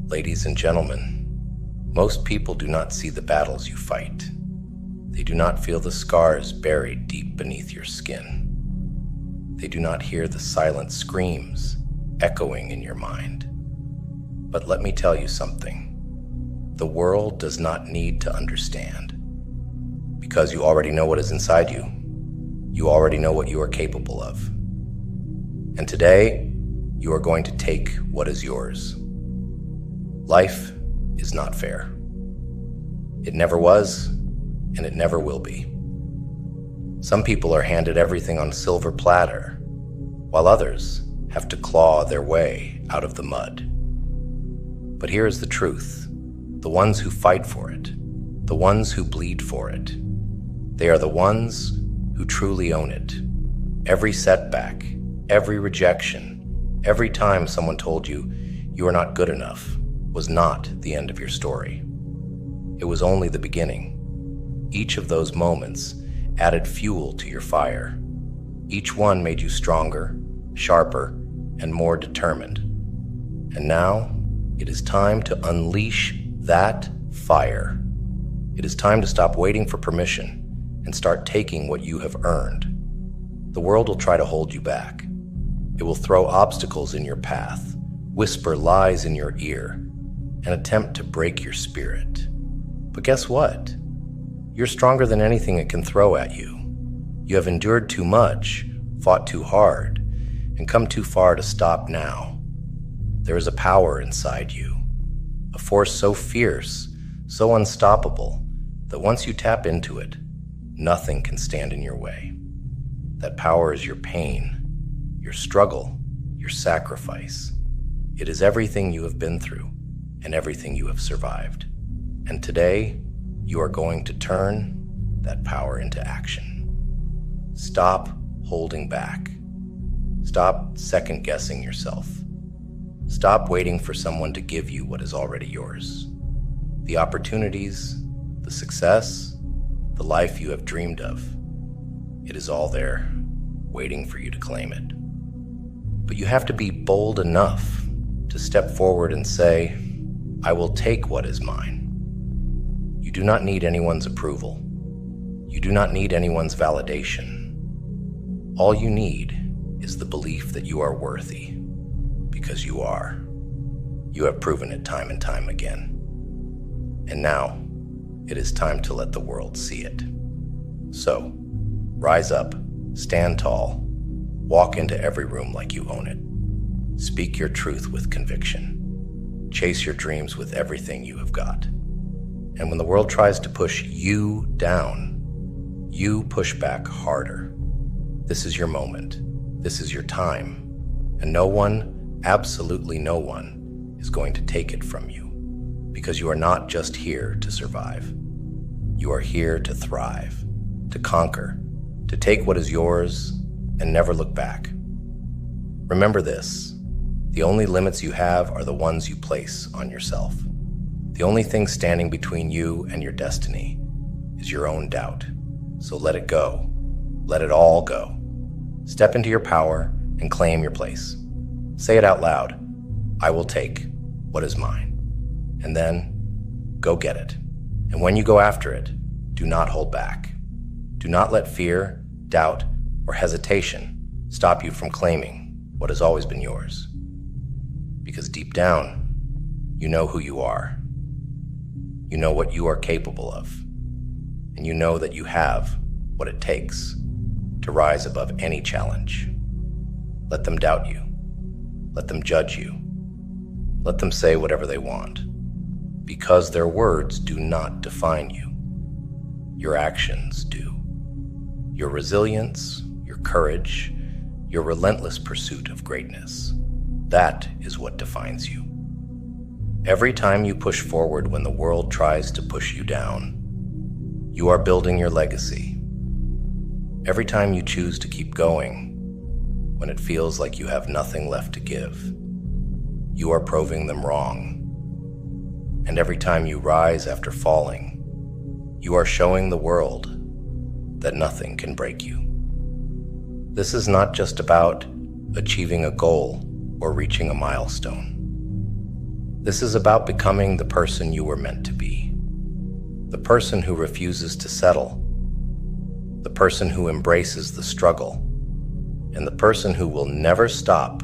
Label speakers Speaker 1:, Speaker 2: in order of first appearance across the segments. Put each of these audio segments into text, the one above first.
Speaker 1: Ladies and gentlemen, most people do not see the battles you fight. They do not feel the scars buried deep beneath your skin. They do not hear the silent screams echoing in your mind. But let me tell you something. The world does not need to understand. Because you already know what is inside you. You already know what you are capable of. And today, you are going to take what is yours. Life is not fair. It never was, and it never will be. Some people are handed everything on a silver platter, while others have to claw their way out of the mud. But here is the truth. The ones who fight for it, the ones who bleed for it, they are the ones who truly own it. Every setback, every rejection, every time someone told you you are not good enough was not the end of your story. It was only the beginning. Each of those moments added fuel to your fire. Each one made you stronger, sharper, and more determined. And now, it is time to unleash that fire. It is time to stop waiting for permission and start taking what you have earned. The world will try to hold you back. It will throw obstacles in your path, whisper lies in your ear, and attempt to break your spirit. But guess what? You're stronger than anything it can throw at you. You have endured too much, fought too hard, and come too far to stop now. There is a power inside you, a force so fierce, so unstoppable, that once you tap into it, nothing can stand in your way. That power is your pain, your struggle, your sacrifice. It is everything you have been through and everything you have survived. And today, you are going to turn that power into action. Stop holding back. Stop second-guessing yourself. Stop waiting for someone to give you what is already yours. The opportunities, the success, the life you have dreamed of, it is all there, waiting for you to claim it. But you have to be bold enough to step forward and say, I will take what is mine. You do not need anyone's approval. You do not need anyone's validation. All you need is the belief that you are worthy, because you are. You have proven it time and time again. And now, it is time to let the world see it. So, rise up, stand tall, walk into every room like you own it. Speak your truth with conviction. Chase your dreams with everything you have got. And when the world tries to push you down, you push back harder. This is your moment. This is your time. And no one, absolutely no one, is going to take it from you. Because you are not just here to survive. You are here to thrive, to conquer, to take what is yours and never look back. Remember this. The only limits you have are the ones you place on yourself. The only thing standing between you and your destiny is your own doubt. So let it go. Let it all go. Step into your power and claim your place. Say it out loud. I will take what is mine. And then go get it. And when you go after it, do not hold back. Do not let fear, doubt, or hesitation stop you from claiming what has always been yours. Because deep down, you know who you are. You know what you are capable of. And you know that you have what it takes to rise above any challenge. Let them doubt you. Let them judge you. Let them say whatever they want. Because their words do not define you. Your actions do. Your resilience, your courage, your relentless pursuit of greatness. That is what defines you. Every time you push forward when the world tries to push you down, you are building your legacy. Every time you choose to keep going, when it feels like you have nothing left to give, you are proving them wrong. And every time you rise after falling, you are showing the world that nothing can break you. This is not just about achieving a goal or reaching a milestone. This is about becoming the person you were meant to be. The person who refuses to settle. The person who embraces the struggle. And the person who will never stop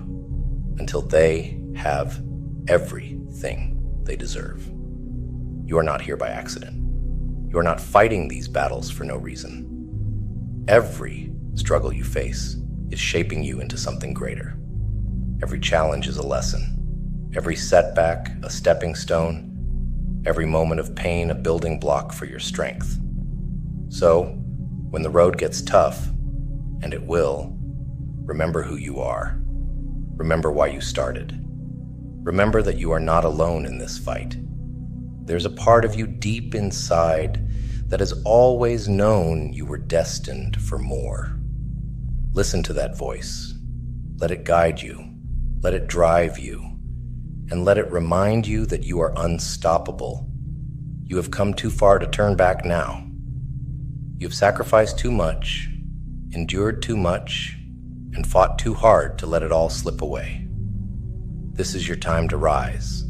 Speaker 1: until they have everything they deserve. You are not here by accident. You are not fighting these battles for no reason. Every struggle you face is shaping you into something greater. Every challenge is a lesson. Every setback, a stepping stone. Every moment of pain, a building block for your strength. So, when the road gets tough, and it will, remember who you are. Remember why you started. Remember that you are not alone in this fight. There's a part of you deep inside that has always known you were destined for more. Listen to that voice. Let it guide you. Let it drive you. And let it remind you that you are unstoppable. You have come too far to turn back now. You've sacrificed too much, endured too much, and fought too hard to let it all slip away. This is your time to rise.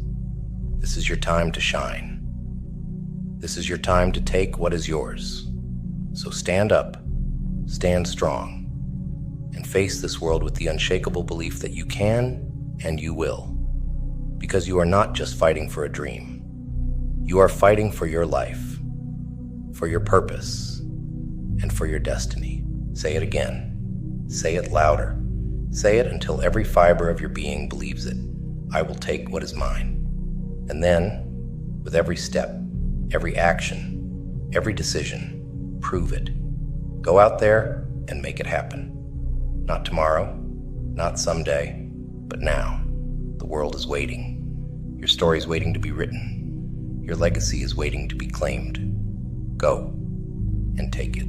Speaker 1: This is your time to shine. This is your time to take what is yours. So stand up, stand strong, and face this world with the unshakable belief that you can and you will. Because you are not just fighting for a dream. You are fighting for your life, for your purpose, and for your destiny. Say it again. Say it louder. Say it until every fiber of your being believes it. I will take what is mine. And then, with every step, every action, every decision, prove it. Go out there and make it happen. Not tomorrow, not someday, but now. The world is waiting. Your story is waiting to be written. Your legacy is waiting to be claimed. Go and take it.